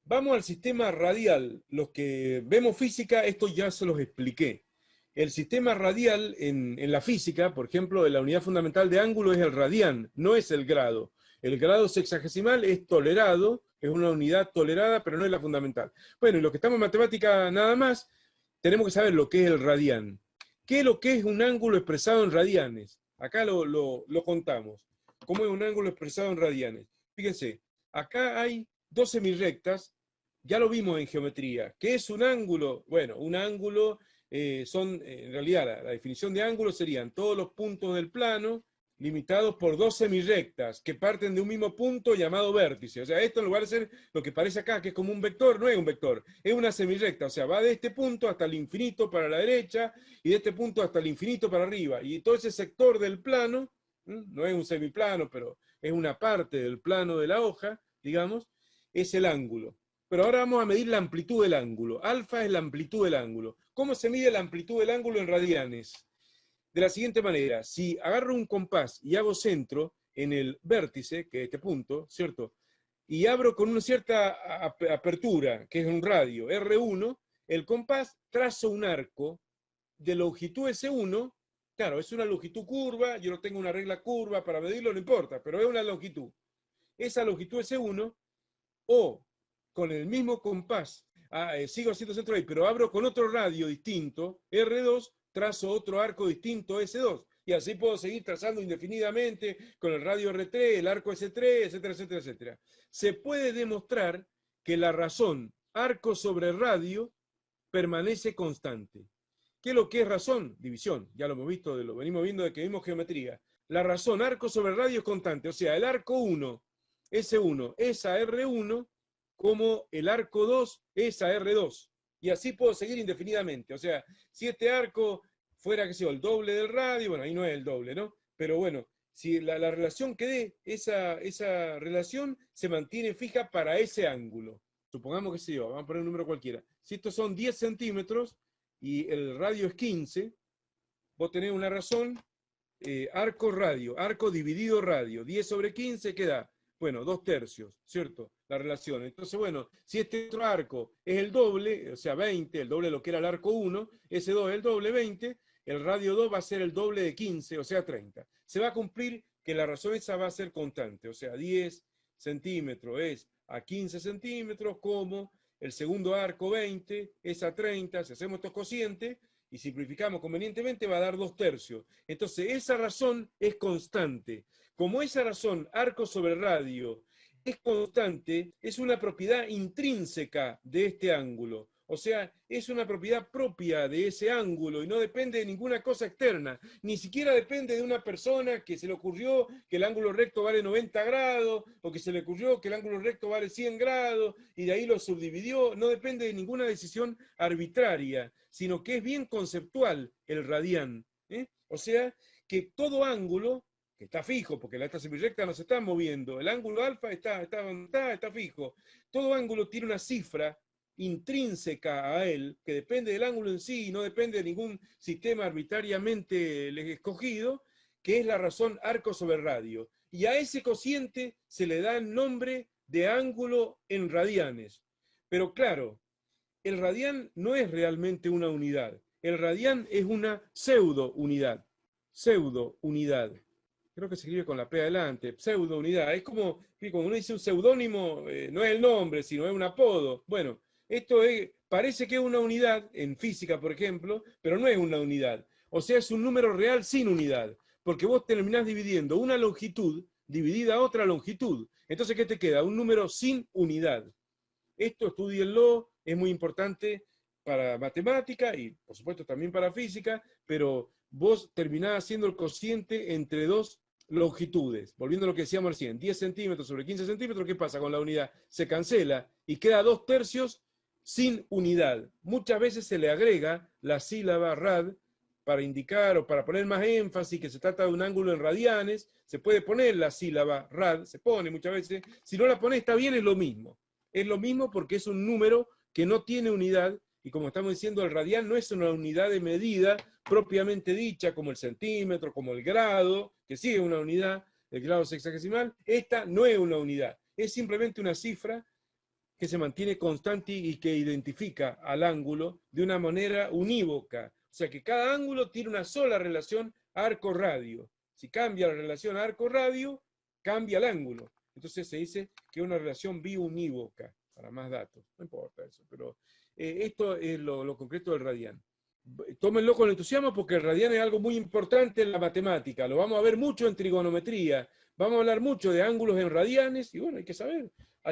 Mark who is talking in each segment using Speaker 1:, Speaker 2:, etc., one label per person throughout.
Speaker 1: Vamos al sistema radial. Los que vemos física, esto ya se los expliqué. El sistema radial en la física, por ejemplo, la unidad fundamental de ángulo es el radián, no es el grado. El grado sexagesimal es tolerado, es una unidad tolerada, pero no es la fundamental. Bueno, y los que estamos en matemática nada más, tenemos que saber lo que es el radián. ¿Qué es lo que es un ángulo expresado en radianes? Acá lo contamos. ¿Cómo es un ángulo expresado en radianes? Fíjense, acá hay dos semirrectas, ya lo vimos en geometría. ¿Qué es un ángulo? Bueno, un ángulo en realidad, la definición de ángulo serían todos los puntos del plano limitados por dos semirrectas que parten de un mismo punto llamado vértice. O sea, esto en lugar de ser lo que parece acá, que es como un vector, no es un vector, es una semirrecta. O sea, va de este punto hasta el infinito para la derecha y de este punto hasta el infinito para arriba. Y todo ese sector del plano, no es un semiplano, pero es una parte del plano de la hoja, digamos, es el ángulo. Pero ahora vamos a medir la amplitud del ángulo. Alfa es la amplitud del ángulo. ¿Cómo se mide la amplitud del ángulo en radianes? De la siguiente manera, si agarro un compás y hago centro en el vértice, que es este punto, ¿cierto? Y abro con una cierta apertura, que es un radio, R1, el compás trazo un arco de longitud S1, claro, es una longitud curva, yo no tengo una regla curva para medirlo, no importa, pero es una longitud. Esa longitud S1, o con el mismo compás, sigo haciendo centro ahí, pero abro con otro radio distinto, R2, trazo otro arco distinto, S2, y así puedo seguir trazando indefinidamente con el radio R3, el arco S3, etcétera, etcétera, etcétera. Se puede demostrar que la razón arco sobre radio permanece constante. ¿Qué es lo que es razón? División, ya lo hemos visto, lo venimos viendo de que vimos geometría. La razón arco sobre radio es constante, o sea, el arco 1, S1, es a R1, como el arco 2 es a R2. Y así puedo seguir indefinidamente. O sea, si este arco fuera, qué sé yo, el doble del radio, bueno, ahí no es el doble, ¿no? Pero bueno, si la relación que dé, esa relación se mantiene fija para ese ángulo. Supongamos que sí, vamos a poner un número cualquiera. Si estos son 10 centímetros y el radio es 15, vos tenés una razón, arco radio, arco dividido radio, 10 sobre 15 queda, bueno, 2/3, ¿cierto? La relación. Entonces, bueno, si este otro arco es el doble, o sea, 20, el doble de lo que era el arco 1, ese 2 es el doble, 20, el radio 2 va a ser el doble de 15, o sea, 30. Se va a cumplir que la razón esa va a ser constante, o sea, 10 centímetros es a 15 centímetros, como el segundo arco 20 es a 30, si hacemos estos cocientes, y simplificamos convenientemente, va a dar 2/3. Entonces, esa razón es constante. Como esa razón, arco sobre radio, es constante, es una propiedad intrínseca de este ángulo. O sea, es una propiedad propia de ese ángulo y no depende de ninguna cosa externa. Ni siquiera depende de una persona que se le ocurrió que el ángulo recto vale 90 grados o que se le ocurrió que el ángulo recto vale 100 grados y de ahí lo subdividió. No depende de ninguna decisión arbitraria, sino que es bien conceptual el radián. O sea, que todo ángulo, que está fijo, porque la semirrecta no se está moviendo, el ángulo alfa está fijo, todo ángulo tiene una cifra intrínseca a él, que depende del ángulo en sí y no depende de ningún sistema arbitrariamente escogido, que es la razón arco sobre radio. Y a ese cociente se le da el nombre de ángulo en radianes. Pero claro, el radián no es realmente una unidad. El radián es una pseudo-unidad. Pseudo-unidad. Creo que se escribe con la P adelante. Pseudo-unidad. Es como cuando uno dice un seudónimo, no es el nombre, sino es un apodo. Bueno, parece que es una unidad, en física, por ejemplo, pero no es una unidad. O sea, es un número real sin unidad. Porque vos terminás dividiendo una longitud dividida a otra longitud. Entonces, ¿qué te queda? Un número sin unidad. Esto estudienlo, es muy importante para matemática y por supuesto también para física, pero vos terminás haciendo el cociente entre dos longitudes. Volviendo a lo que decíamos recién, 10 centímetros sobre 15 centímetros, ¿qué pasa con la unidad? Se cancela y queda 2/3 sin unidad. Muchas veces se le agrega la sílaba rad para indicar o para poner más énfasis que se trata de un ángulo en radianes. Se puede poner la sílaba rad, se pone muchas veces. Si no la pone está bien, es lo mismo. Es lo mismo porque es un número que no tiene unidad, y como estamos diciendo, el radián no es una unidad de medida propiamente dicha, como el centímetro, como el grado, que sí es una unidad, el grado sexagesimal. Esta no es una unidad, es simplemente una cifra que se mantiene constante y que identifica al ángulo de una manera unívoca. O sea que cada ángulo tiene una sola relación arco-radio. Si cambia la relación arco-radio, cambia el ángulo. Entonces se dice que es una relación biunívoca, para más datos. No importa eso, pero esto es lo concreto del radián. Tómenlo con entusiasmo porque el radián es algo muy importante en la matemática. Lo vamos a ver mucho en trigonometría. Vamos a hablar mucho de ángulos en radianes y bueno, hay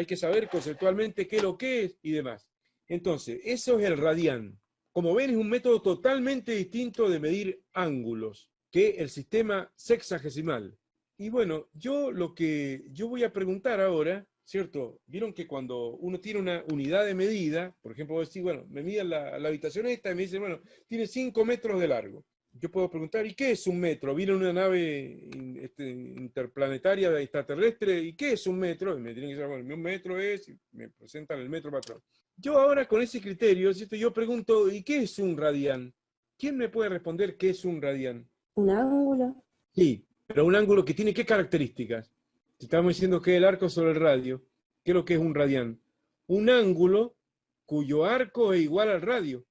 Speaker 1: que saber conceptualmente qué es lo que es y demás. Entonces, eso es el radián. Como ven, es un método totalmente distinto de medir ángulos que el sistema sexagesimal. Y bueno, lo que yo voy a preguntar ahora, ¿cierto? Vieron que cuando uno tiene una unidad de medida, por ejemplo, vos decís, bueno, me miden la habitación esta y me dicen, bueno, tiene 5 metros de largo. Yo puedo preguntar, ¿y qué es un metro? Viene una nave interplanetaria extraterrestre, ¿y qué es un metro? Y me tienen que decir, bueno, un metro es, y me presentan el metro patrón. Yo ahora con ese criterio, ¿cierto? Yo pregunto, ¿y qué es un radián? ¿Quién me puede responder qué es un radián?
Speaker 2: Un ángulo.
Speaker 1: Sí, pero un ángulo que tiene qué características. Si estamos diciendo que el arco sobre el radio, ¿qué es lo que es un radián? Un ángulo cuyo arco es igual al radio.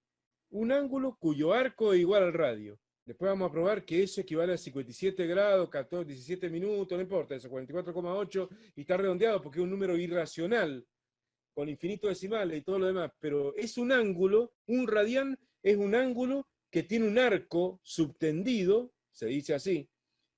Speaker 1: Un ángulo cuyo arco es igual al radio. Después vamos a probar que eso equivale a 57 grados, 14, 17 minutos, no importa, eso, 44,8, y está redondeado porque es un número irracional, con infinito decimales y todo lo demás, pero es un ángulo, un radián es un ángulo que tiene un arco subtendido, se dice así,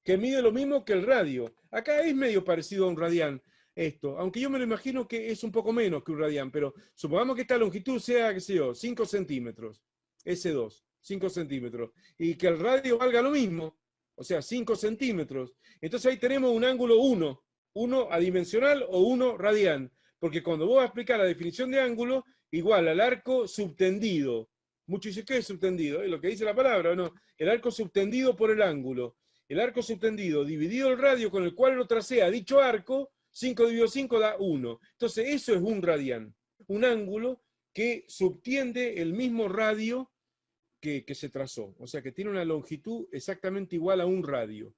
Speaker 1: que mide lo mismo que el radio. Acá es medio parecido a un radián esto, aunque yo me lo imagino que es un poco menos que un radián, pero supongamos que esta longitud sea, qué sé yo, 5 centímetros, S2, 5 centímetros, y que el radio valga lo mismo, o sea, 5 centímetros. Entonces ahí tenemos un ángulo 1 adimensional o 1 radián, porque cuando vos vas a explicar la definición de ángulo, igual al arco subtendido. Muchos dicen, ¿qué es subtendido? Es lo que dice la palabra, ¿no? El arco subtendido por el ángulo. El arco subtendido dividido el radio con el cual lo tracea dicho arco, 5 dividido 5 da 1. Entonces eso es un radián, un ángulo que subtiende el mismo radio que se trazó. O sea que tiene una longitud exactamente igual a un radio.